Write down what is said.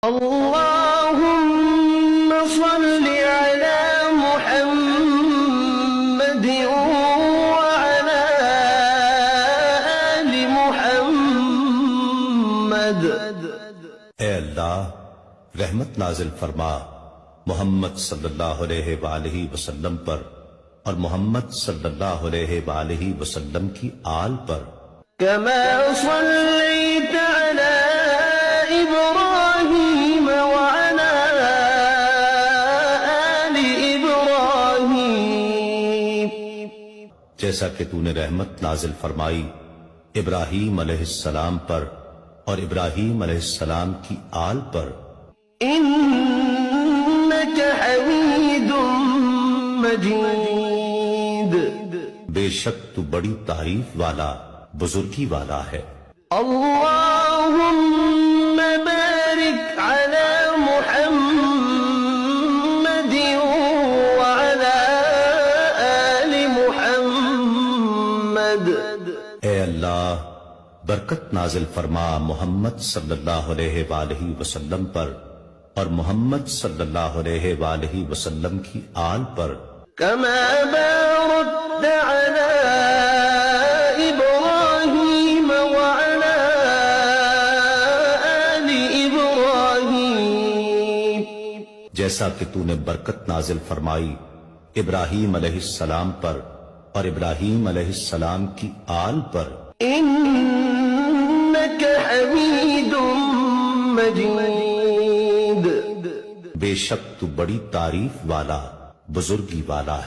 اللهم صل على محمد وعلى آل محمد۔ اے اللہ رحمت نازل فرما محمد صلی اللہ علیہ وآلہ وسلم پر اور محمد صلی اللہ علیہ وآلہ وسلم کی آل پر۔ كما صليت على إبراهيم وعلى آل إبراهيم، جیسا کہ تو نے رحمت نازل فرمائی ابراہیم علیہ السلام پر اور ابراہیم علیہ السلام کی آل پر۔ إنك حميد مجيد، بے شک تو بڑی تعریف والا بزرگی والا ہے۔ اللهم بارك على محمد وعلى آل محمد۔ اے اللہ برکت نازل فرما محمد صلی اللہ علیہ وآلہ وسلم پر اور محمد صلی اللہ علیہ وآلہ وسلم کی آل پر۔ كما باركت على إبراهيم وعلى آل إبراهيم، جیسا کہ تو نے برکت نازل فرمائی ابراہیم علیہ السلام پر اور ابراہیم علیہ السلام کی آل پر۔ إنك حميد مجيد، بے شک تو بڑی تعریف والا بزرگی والا ہے۔